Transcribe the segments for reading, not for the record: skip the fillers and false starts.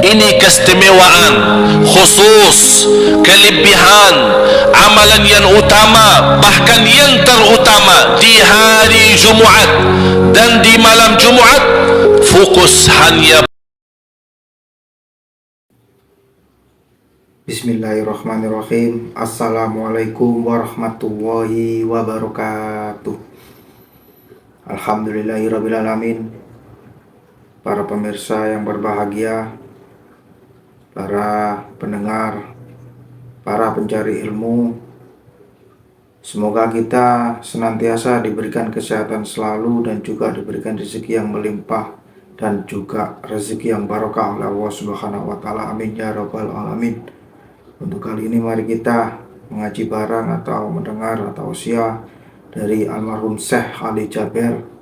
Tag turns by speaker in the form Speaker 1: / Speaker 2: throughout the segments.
Speaker 1: Ini keistimewaan, khusus, kelebihan, amalan yang utama, bahkan yang terutama di hari Jumaat dan di malam Jumaat. Fokus hanya.
Speaker 2: Bismillahirrahmanirrahim. Assalamualaikum warahmatullahi wabarakatuh. Alhamdulillahirrabbilalamin. Para pemirsa yang berbahagia, para pendengar, para pencari ilmu, semoga kita senantiasa diberikan kesehatan selalu dan juga diberikan rezeki yang melimpah dan juga rezeki yang barokah oleh Allah Subhanahu wa taala. Amin ya rabbal alamin. Untuk kali ini mari kita mengaji bareng atau mendengar atau tausiah dari almarhum Syekh Ali Jaber.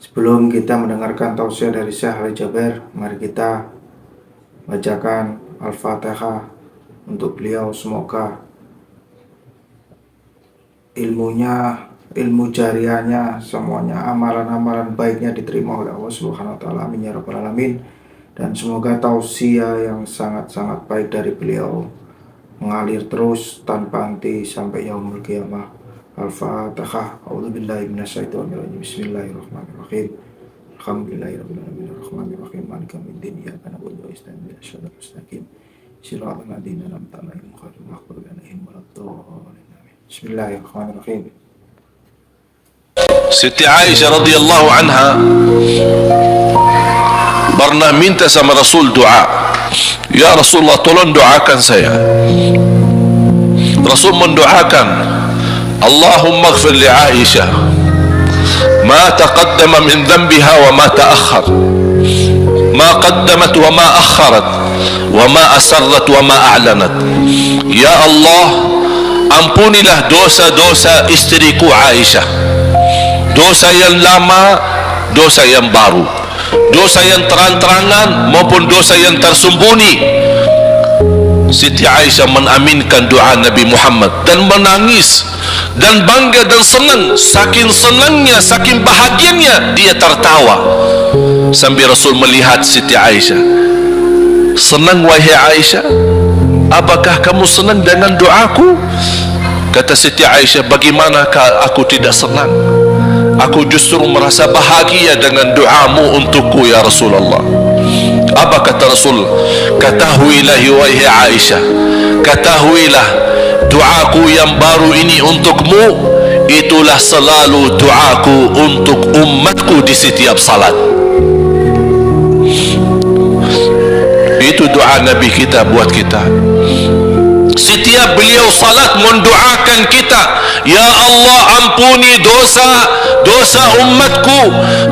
Speaker 2: Sebelum kita mendengarkan tausiah dari Syekh Ali Jaber, mari kita bacakan Al-Fatihah untuk beliau. Semoga ilmunya, ilmu jariahnya, semuanya amalan-amalan baiknya diterima oleh Allah Subhanahu wa taala. Amin ya rabbal alamin. Dan semoga tausiah yang sangat-sangat baik dari beliau mengalir terus tanpa henti sampai yaumul qiyamah. Al-Fatihah. A'udzubillahi minasyaitonirrajim. Bismillahirrahmanirrahim. Alhamdulillahirabbil alamin arrahmanirrahim maliki yaumiddin iyyaka na'budu wa iyyaka nasta'in ihdinas mustaqim shiratal ladzina an'amta 'alaihim ghairil maghdubi 'alaihim waladdallin. Bismillahirrahmanirrahim.
Speaker 1: Siti Aisyah radhiyallahu anha pernah minta sama Rasul doa, ya Rasulullah tolong doakan saya. Rasul mendoakan, Allahumma ighfir li Aisyah ma taqaddama min dhanbiha wa ma ta'akhkhar, ma qaddamat wa ma akharat, wa ma asarrat wa ma a'lanat. Ya Allah, ampunilah dosa-dosa istriku Aisyah, dosa yang lama, dosa yang baru, dosa yang terang-terangan maupun dosa yang tersembunyi. Siti Aisyah mengaminkan doa Nabi Muhammad dan menangis dan bangga dan senang. Saking senangnya, saking bahagianya, dia tertawa sambil Rasul melihat Siti Aisyah. Senang wahai Aisyah? Apakah kamu senang dengan doaku? Kata Siti Aisyah, bagaimanakah aku tidak senang? Aku justru merasa bahagia dengan doamu untukku ya Rasulullah. Apa kata Rasul? Ketahuilah wahai Aisyah, ketahuilah doaku yang baru ini untukmu, itulah selalu doaku untuk umatku di setiap salat. Itu doa Nabi kita buat kita. Setiap beliau salat mendoakan kita, ya Allah ampuni dosa umatku,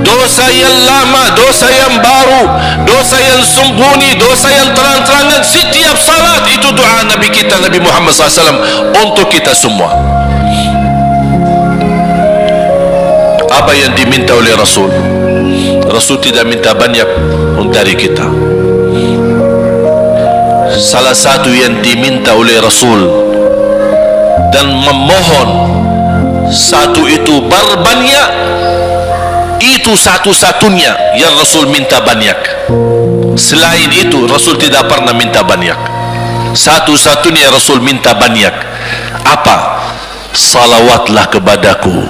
Speaker 1: dosa yang lama, dosa yang baru, dosa yang sembunyi, dosa yang terang-terangan. Setiap salat itu doa Nabi kita, Nabi Muhammad SAW untuk kita semua. Apa yang diminta oleh Rasul? Rasul tidak minta banyak dari kita. Salah satu yang diminta oleh Rasul dan memohon, satu itu berbanyak, itu satu-satunya yang Rasul minta banyak. Selain itu Rasul tidak pernah minta banyak. Satu-satunya Rasul minta banyak. Apa? Salawatlah kepadaku,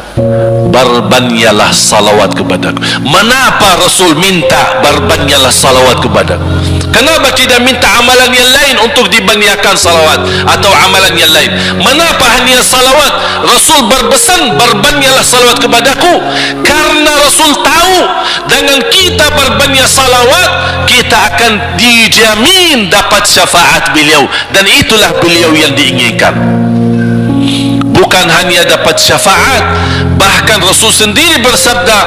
Speaker 1: berbanyaklah salawat kepadaku. Mengapa Rasul minta berbanyaklah salawat kepadaku? Kenapa tidak minta amalan yang lain untuk dibanyakkan salawat atau amalan yang lain? Mengapa hanya salawat? Rasul berpesan berbanyaklah salawat kepadaku karena Rasul tahu dengan kita berbanyak salawat kita akan dijamin dapat syafaat beliau, dan itulah beliau yang diinginkan. Bukan hanya dapat syafaat, bahkan Rasul sendiri bersabda,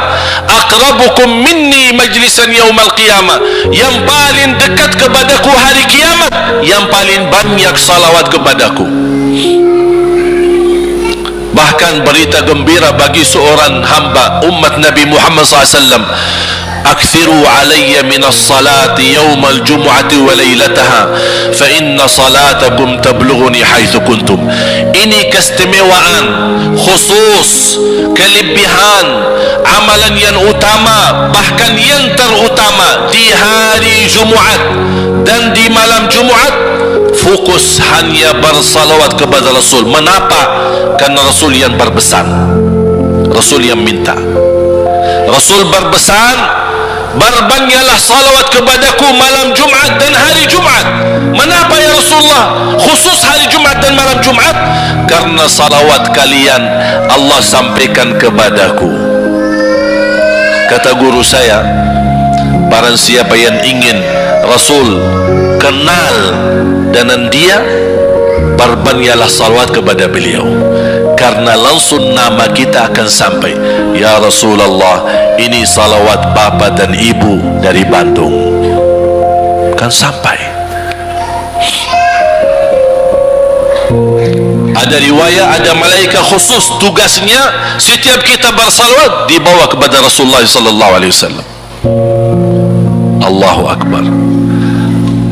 Speaker 1: aqrabukum minni majlisan yaumal qiyamah, yang paling dekat kepadaku hari kiamat yang paling banyak salawat kepadaku. Bahkan berita gembira bagi seorang hamba umat Nabi Muhammad SAW, akthiru alayya minas salati yawmal jumu'ati wa laylataha fa inna salatakum tablughuni haitsu kuntum. Ini keistimewaan khusus, kelebihan amalan yang utama, bahkan yang terutama di hari Jumaat dan di malam Jumaat. Fokus hanya bersalawat kepada Rasul. Mengapa? Karena Rasul yang berpesan, Rasul yang minta. Rasul berpesan, berbanyaklah salawat kepadaku malam Jumaat dan hari Jumaat. Mengapa ya Rasulullah khusus hari Jumaat dan malam Jumaat? Karena salawat kalian Allah sampaikan kepadaku. Kata guru saya, barang siapa yang ingin Rasul kenal dengan dia, berbanyaklah salawat kepada beliau, karena langsung nama kita akan sampai. Ya Rasulullah, ini salawat bapa dan ibu dari Bandung, kan sampai. Ada riwayat, ada malaikat khusus tugasnya setiap kita bersalawat dibawa kepada Rasulullah sallallahu alaihi wasallam. Allahu Akbar.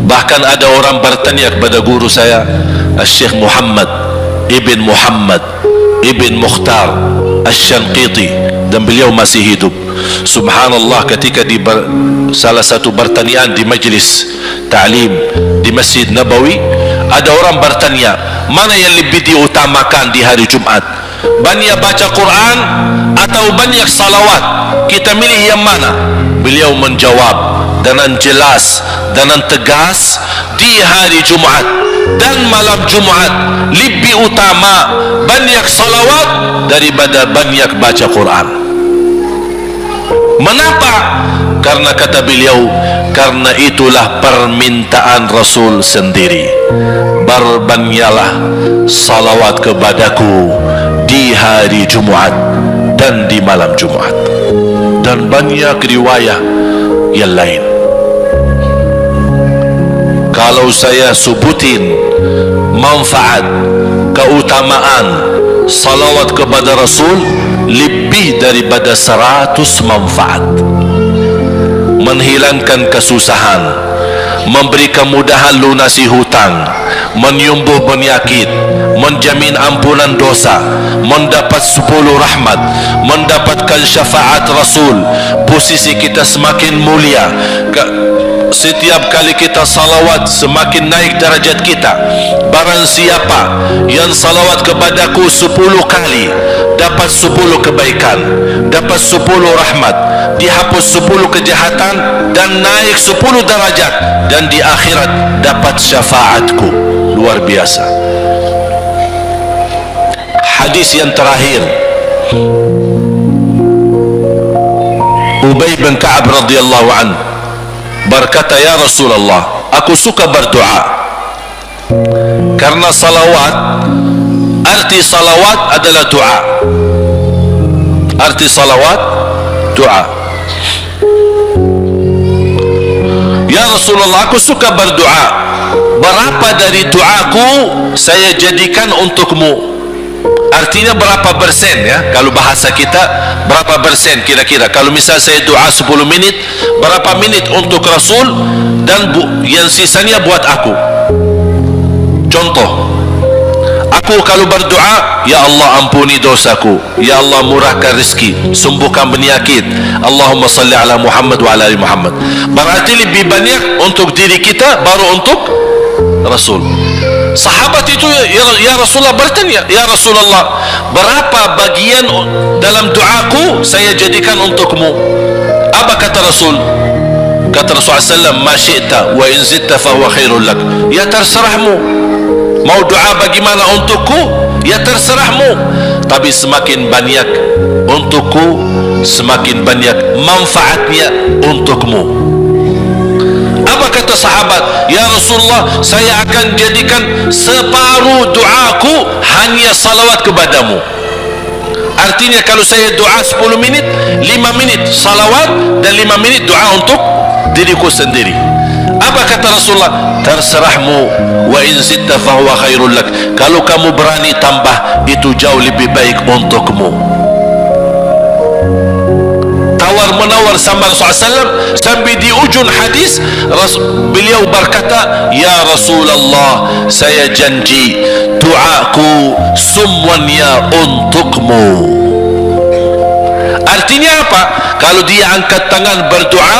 Speaker 1: Bahkan ada orang bertanya kepada guru saya, Syekh Muhammad Ibn Muhammad Ibn Mukhtar Asy-Syanqiti, dan beliau masih hidup. Subhanallah, ketika di salah satu pertanyaan di majlis ta'lim di Masjid Nabawi, ada orang bertanya, mana yang lebih diutamakan di hari Jumat? Banyak baca Quran atau banyak salawat? Kita milih yang mana? Beliau menjawab dengan jelas, dengan tegas, di hari Jumat dan malam Jumat lebih utama banyak salawat daripada banyak baca Quran. Mengapa? Karena kata beliau, karena itulah permintaan Rasul sendiri. Berbanyaklah salawat kepadaku di hari Jumat dan di malam Jumat. Dan banyak riwayat yang lain. Kalau saya sebutin manfaat, keutamaan salawat kepada Rasul, lebih daripada 100 manfaat. Menghilangkan kesusahan, memberi kemudahan lunasi hutang, menyembuh penyakit, menjamin ampunan dosa, mendapat 10 rahmat, mendapatkan syafaat Rasul, posisi kita semakin mulia. Setiap kali kita salawat semakin naik derajat kita. Barang siapa yang salawat kepadaku 10 kali, dapat 10 kebaikan, dapat 10 rahmat, dihapus 10 kejahatan, dan naik 10 derajat, dan di akhirat dapat syafaatku. Luar biasa. Hadis yang terakhir, Ubay bin Ka'ab radhiyallahu anhu berkata, ya Rasulullah, aku suka berdoa. Karena salawat, arti salawat adalah doa. Arti salawat, doa. Ya Rasulullah, aku suka berdoa. Berapa dari doaku saya jadikan untukmu? Artinya berapa persen ya? Kalau bahasa kita, berapa persen kira-kira? Kalau misal saya doa 10 menit, berapa menit untuk Rasul, dan yang sisanya buat aku? Contoh, aku kalau berdoa, ya Allah ampuni dosaku, ya Allah murahkan rezeki, sembuhkan penyakit, Allahumma salli ala Muhammad wa ala ali Muhammad. Berarti lebih banyak untuk diri kita, baru untuk Rasul. Sahabat itu, ya Rasulullah bertanya, ya Rasulullah, berapa bagian dalam doaku saya jadikan untukmu? Apa kata Rasul? Kata Rasulullah SAW, ma syi'ta wa in zitta fahuwa khairul lak. Ya terserahmu, mau doa bagaimana untukku, ya terserahmu, tapi semakin banyak untukku, semakin banyak manfaatnya untukmu. Apa kata sahabat? Ya Rasulullah, saya akan jadikan separuh doaku hanya salawat kepadamu. Artinya kalau saya doa 10 menit, 5 menit salawat dan 5 menit doa untuk diriku sendiri. Apa kata Rasulullah? Terserahmu, wa in zitta fahuwa khairul lak. Kalau kamu berani tambah, itu jauh lebih baik untukmu. Tawar menawar keluar sama Rasulullah SAW, sampai di ujung hadis beliau berkata, ya Rasulullah, saya janji doaku semuanya untukmu. Artinya apa? Kalau dia angkat tangan berdoa,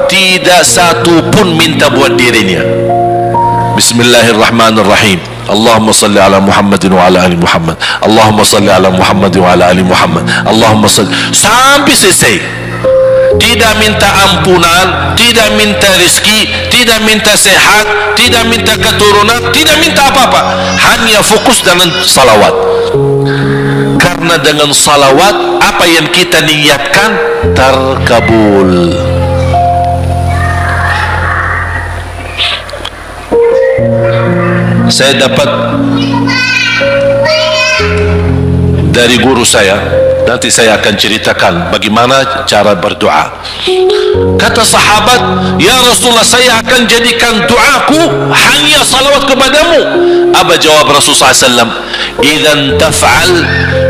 Speaker 1: tidak satu pun minta buat dirinya. Bismillahirrahmanirrahim. Allahumma salli ala Muhammadin wa ala ali Muhammad. Allahumma salli ala Muhammadin wa ala ali Muhammad. Allahumma salli, sampai selesai. Tidak minta ampunan, tidak minta rezeki, tidak minta sehat, tidak minta keturunan, tidak minta apa-apa. Hanya fokus dengan salawat. Karena dengan salawat, apa yang kita niatkan terkabul. Saya dapat dari guru saya, nanti saya akan ceritakan bagaimana cara berdoa. Kata sahabat, ya Rasulullah, saya akan jadikan doaku hanya salawat kepadamu. Apa jawab Rasulullah SAW? Idzan taf'al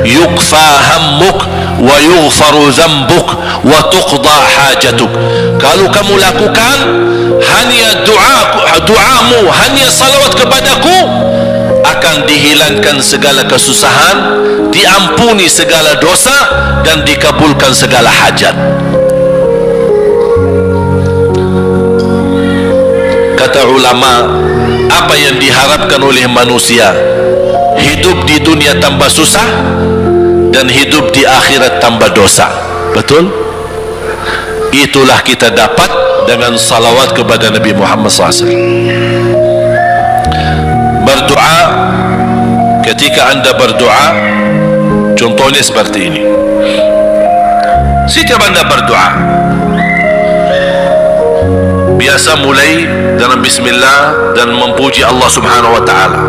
Speaker 1: yukfa hammuk wa yughfaru dhanbuk wa tuqda hajatuk. Kalau kamu lakukan hanya doamu, hanya salawat kepadaku, akan dihilangkan segala kesusahan, diampuni segala dosa, dan dikabulkan segala hajat. Kata ulama, apa yang diharapkan oleh manusia? Hidup di dunia tambah susah dan hidup di akhirat tambah dosa. Betul? Itulah kita dapat dengan salawat kepada Nabi Muhammad SAW. Berdoa, ketika anda berdoa, contohnya seperti ini. Setiap anda berdoa, biasa mulai dengan bismillah dan memuji Allah Subhanahu wa ta'ala.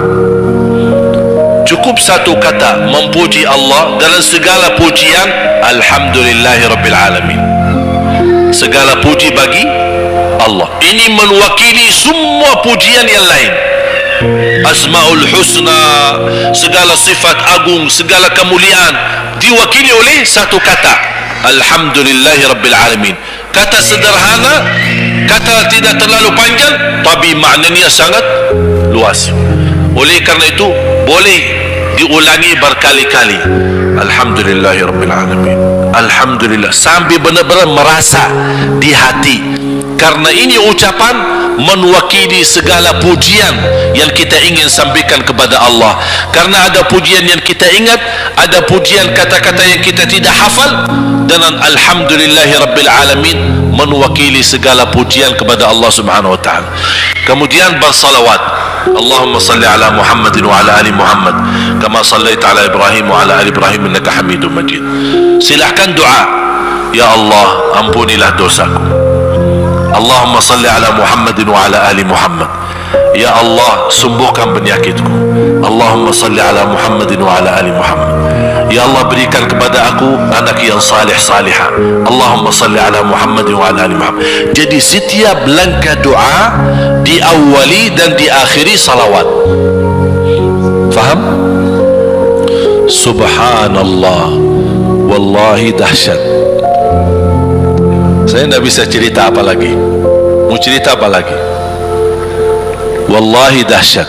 Speaker 1: Cukup satu kata memuji Allah dalam segala pujian, alhamdulillahi rabbil alamin. Segala puji bagi Allah. Ini mewakili semua pujian yang lain. Asmaul husna, segala sifat agung, segala kemuliaan diwakili oleh satu kata, alhamdulillahi rabbil alamin. Kata sederhana, kata tidak terlalu panjang, tapi maknanya sangat luas. Oleh karena itu boleh diulangi berkali-kali, alhamdulillahi rabbil alamin, alhamdulillah, sampai benar-benar merasa di hati. Karena ini ucapan mewakili segala pujian yang kita ingin sampaikan kepada Allah. Karena ada pujian yang kita ingat, ada pujian kata-kata yang kita tidak hafal. Dengan alhamdulillahi rabbil alamin mewakili segala pujian kepada Allah Subhanahu wa ta'ala. Kemudian bersalawat, Allahumma salli ala Muhammadin wa ala ali Muhammad kama sallaita ala Ibrahim wa ala ali Ibrahim innaka Hamidum Majid. Silahkan doa, ya Allah, ampunilah dosaku. Allahumma salli ala Muhammadin wa ala ali Muhammad. Ya Allah, sembuhkan penyakitku. Allahumma salli ala Muhammadin wa ala ali Muhammad. Ya Allah, berikan kepada aku anak yang salih salihah. Allahumma salli ala Muhammadin wa ala ali Muhammad. Jadi setiap langkah doa diawali dan diakhiri salawat. Faham? Subhanallah, wallahi dahsyat. Saya tidak bisa cerita apa lagi. Mau cerita apa lagi? Wallahi dahsyat.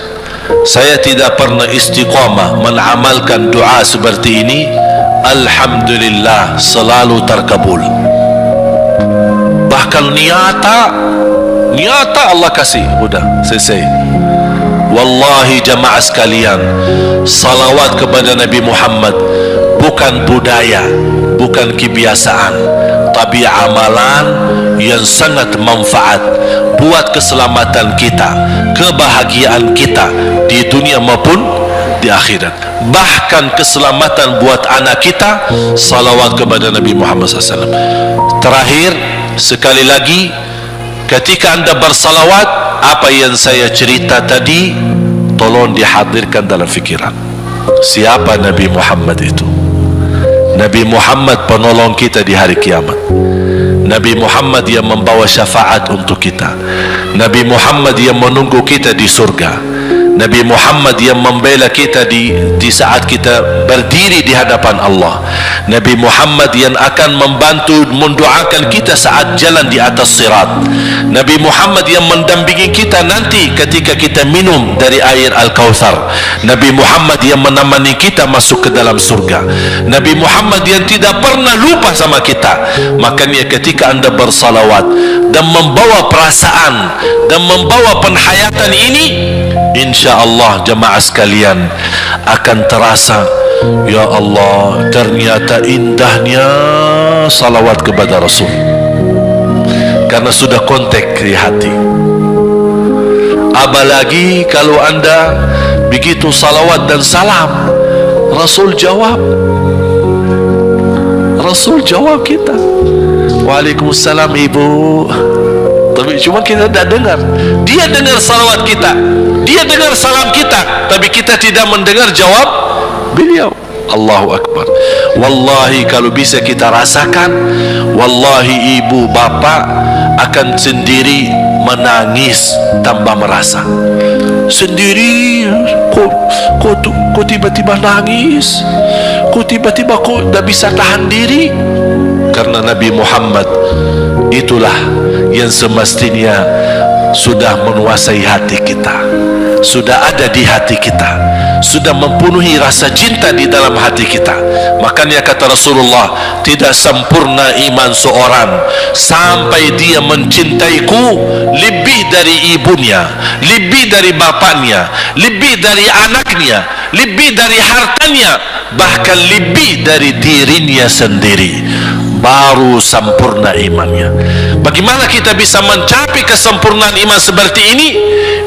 Speaker 1: Saya tidak pernah istiqamah mengamalkan doa seperti ini. Alhamdulillah, selalu terkabul. Bahkan nyata Allah kasih. Udah selesai. Wallahi jamaah sekalian, salawat kepada Nabi Muhammad bukan budaya, bukan kebiasaan, tapi amalan yang sangat manfaat buat keselamatan kita, kebahagiaan kita di dunia maupun di akhirat. Bahkan keselamatan buat anak kita, salawat kepada Nabi Muhammad SAW. Terakhir sekali lagi, ketika anda bersalawat, apa yang saya cerita tadi tolong dihadirkan dalam fikiran. Siapa Nabi Muhammad itu? Nabi Muhammad penolong kita di hari kiamat. Nabi Muhammad yang membawa syafaat untuk kita. Nabi Muhammad yang menunggu kita di surga. Nabi Muhammad yang membela kita di saat kita berdiri di hadapan Allah. Nabi Muhammad yang akan membantu mendoakan kita saat jalan di atas sirat. Nabi Muhammad yang mendampingi kita nanti ketika kita minum dari air Al-Kautsar. Nabi Muhammad yang menemani kita masuk ke dalam surga. Nabi Muhammad yang tidak pernah lupa sama kita. Makanya ketika anda bersalawat dan membawa perasaan dan membawa penghayatan ini, insyaallah jemaah sekalian akan terasa, ya Allah, ternyata indahnya salawat kepada Rasul, karena sudah kontak di hati. Apalagi kalau anda begitu salawat dan salam, Rasul jawab kita, Waalaikumsalam ibu. Tapi cuma kita tidak dengar. Dia dengar salawat kita, dia dengar salam kita, tapi kita tidak mendengar jawab beliau. Allahu Akbar. Wallahi kalau bisa kita rasakan, wallahi ibu bapak akan sendiri menangis tanpa merasa. Sendiri, kok tiba-tiba nangis, kok tiba-tiba kok tidak bisa tahan diri. Karena Nabi Muhammad itulah yang semestinya sudah menguasai hati kita, sudah ada di hati kita, sudah mempenuhi rasa cinta di dalam hati kita. Makanya kata Rasulullah, tidak sempurna iman seorang sampai dia mencintaiku lebih dari ibunya, lebih dari bapaknya, lebih dari anaknya, lebih dari hartanya, bahkan lebih dari dirinya sendiri. Baru sempurna imannya. Bagaimana kita bisa mencapai kesempurnaan iman seperti ini?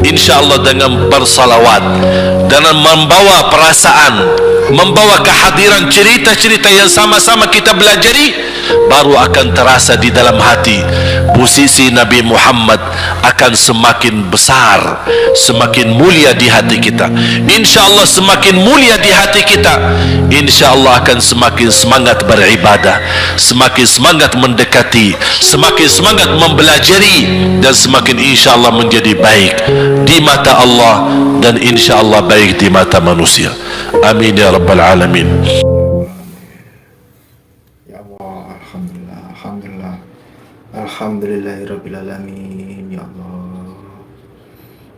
Speaker 1: InsyaAllah dengan bersalawat, dengan membawa perasaan, membawa kehadiran cerita-cerita yang sama-sama kita belajari, baru akan terasa di dalam hati posisi Nabi Muhammad akan semakin besar, semakin mulia di hati kita. InsyaAllah semakin mulia di hati kita, InsyaAllah akan semakin semangat beribadah, semakin semangat mendekati, semakin semangat mempelajari, dan semakin InsyaAllah menjadi baik di mata Allah dan InsyaAllah baik di mata manusia. Amin ya Rabbal Alamin.
Speaker 2: Ya Allah, Alhamdulillah, Alhamdulillah, Alhamdulillahirabbil alamin. Ya Allah,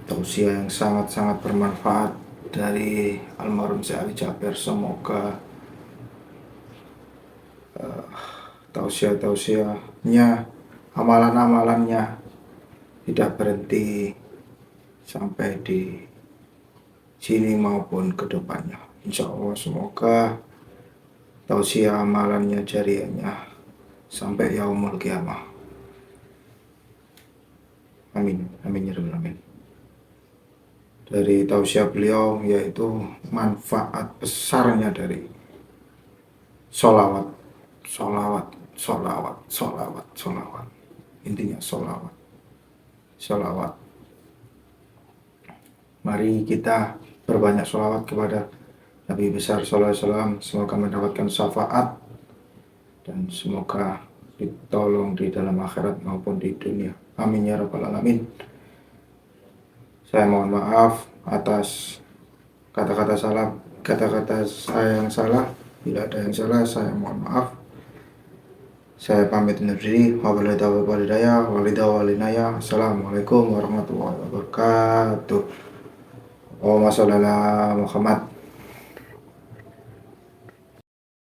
Speaker 2: tausiah yang sangat-sangat bermanfaat dari almarhum Syekh Ali Jaber. Semoga tausiah-tausiahnya, amalan-amalannya tidak berhenti sampai di sini maupun ke depannya. Insya Allah semoga tausiah amalannya, jariahnya sampai yaumul kiamah. Amin, amin ya rabbal alamin. Dari tausiah beliau yaitu manfaat besarnya dari sholawat, sholawat, sholawat, sholawat, sholawat. Intinya sholawat, sholawat. Mari kita berbanyak sholawat kepada Nabi besar sallallahu alaihi wasallam. Semoga mendapatkan syafaat dan semoga ditolong di dalam akhirat maupun di dunia. Amin ya rabbal alamin. Saya mohon maaf atas kata-kata saya yang salah. Bila ada yang salah, saya mohon maaf. Saya pamit undur diri. Wabillahi taufiq wal hidayah. Walidaya. Assalamualaikum warahmatullahi wabarakatuh. Allahumma sholli ala Muhammad.